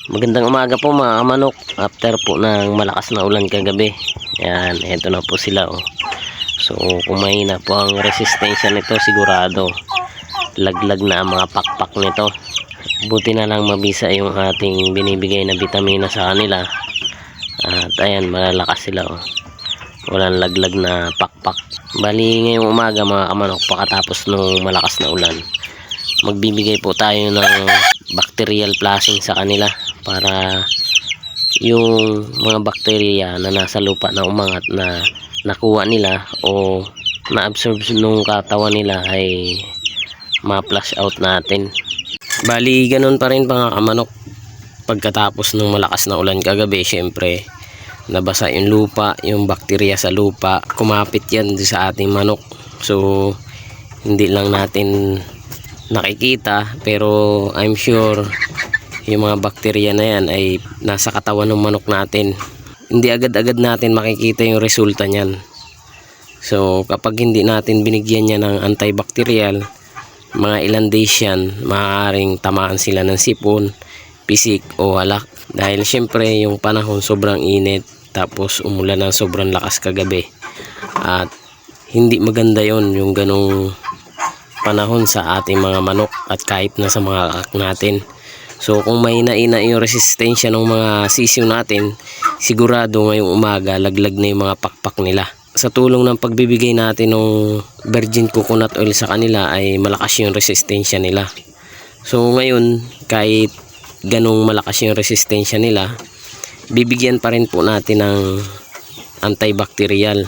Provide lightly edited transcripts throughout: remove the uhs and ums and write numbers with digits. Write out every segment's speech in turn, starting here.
Magandang umaga po mga kamanok. After po ng malakas na ulan kagabi. Yan, eto na po sila oh. So kung mahina po ang resistensya nito, sigurado laglag na ang mga pakpak nito. Buti na lang mabisa yung ating binibigay na vitamina sa kanila. At ayan, malalakas sila oh. Walang laglag na pakpak. Bali ngayong umaga mga kamanok, pagkatapos ng malakas na ulan, magbibigay po tayo ng bacterial flushing sa kanila para yung mga bakterya na nasa lupa na umangat na nakuha nila o na-absorb nung katawan nila ay ma-flush out natin. Bali ganun pa rin mga kamanok, pagkatapos ng malakas na ulan kagabi, syempre nabasa yung lupa, yung bakterya sa lupa, kumapit yan sa ating manok. So hindi lang natin nakikita, pero I'm sure yung mga bakterya na yan ay nasa katawan ng manok natin. Hindi agad-agad natin makikita yung resulta niyan. So kapag hindi natin binigyan niya ng antibacterial, mga ilang days yan, maaaring tamaan sila ng sipon, pisik o halak. Dahil syempre yung panahon sobrang init, tapos umulan ng sobrang lakas kagabi. At hindi maganda yon yung ganong panahon sa ating mga manok at kahit na sa mga kakak natin. So kung mahina-ina yung resistensya ng mga sisiw natin, sigurado ngayong umaga laglag na yung mga pakpak nila. Sa tulong ng pagbibigay natin ng virgin coconut oil sa kanila ay malakas yung resistensya nila. So ngayon kahit ganong malakas yung resistensya nila, bibigyan pa rin po natin ng antibacterial.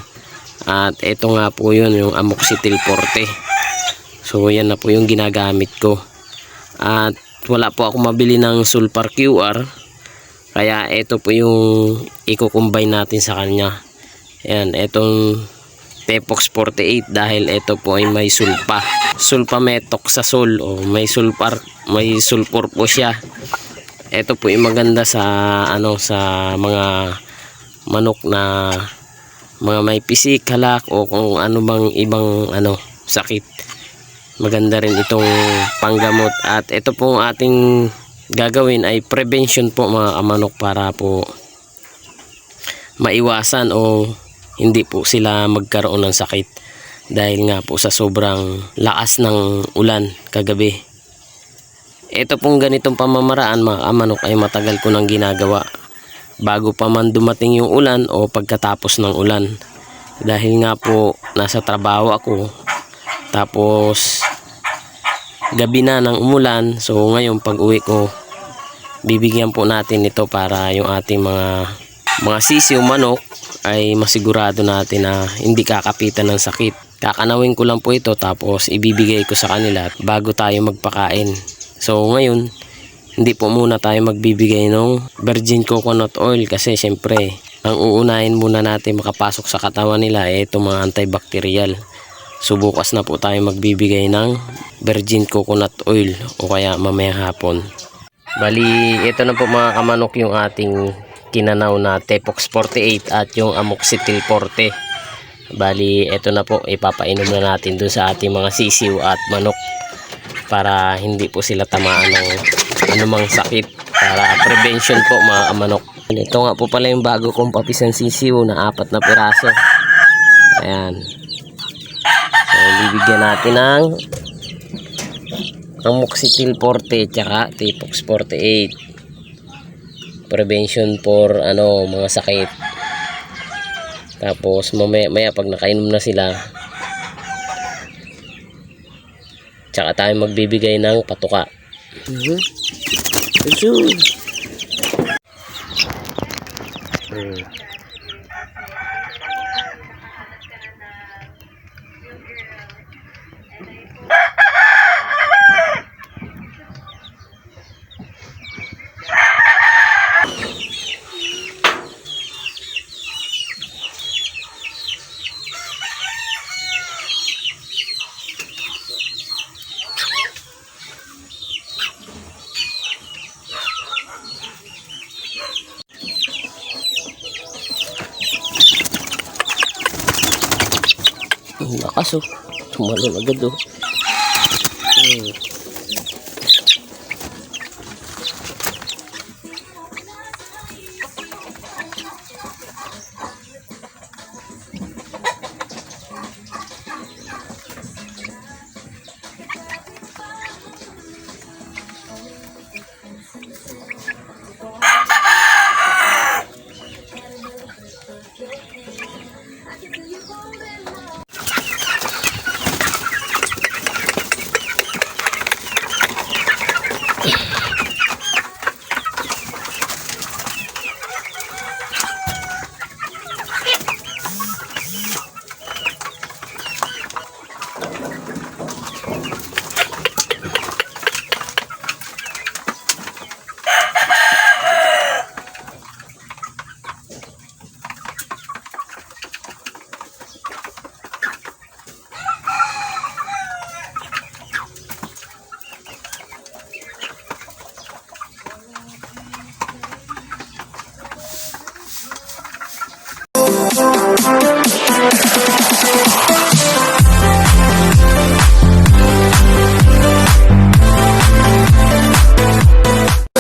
At ito nga po yun, yung amoxicillin forte. So yan na po yung ginagamit ko. At wala po ako mabili ng sulfur QR, kaya ito po yung i-combine natin sa kanya. Yan, itong Tepox 48, dahil ito po ay may sulfametoxazole o may sulfur po siya. Ito po yung maganda sa sa mga manok na mga may pisik, halak o kung ano bang ibang sakit. Maganda rin itong panggamot. At ito pong ating gagawin ay prevention po mga kamanok, para po maiwasan o hindi po sila magkaroon ng sakit dahil nga po sa sobrang lakas ng ulan kagabi. Ito pong ganitong pamamaraan mga kamanok ay matagal ko nang ginagawa, bago pa man dumating yung ulan o pagkatapos ng ulan. Dahil nga po nasa trabaho ako, tapos gabi na ng umulan. So ngayon pag uwi ko, bibigyan po natin ito para yung ating mga sisiw manok ay masigurado natin na hindi kakapitan ng sakit. Kakanawin ko lang po ito, tapos ibibigay ko sa kanila bago tayo magpakain. So ngayon hindi po muna tayo magbibigay ng virgin coconut oil, kasi syempre ang uunahin muna natin makapasok sa katawan nila ay itong mga antibacterial. So bukas na po tayo magbibigay ng virgin coconut oil o kaya mamaya hapon. Bali ito na po mga kamanok yung ating kinanaw na Tepox 48 at yung amoxicillin forte. Bali ito na po, ipapainom na natin dun sa ating mga sisiw at manok para hindi po sila tamaan ng anumang sakit, para prevention po mga kamanok. Ito nga po pala yung bago kong papisang sisiw na 4 na piraso. Ayan. So, bibigyan natin ng amoxicillin forte tsaka Tepox 48. Prevention for mga sakit. Tapos maya pag nakainom na sila, tsaka tayo magbibigay ng patuka. Lakas oh, tumalon agad oh.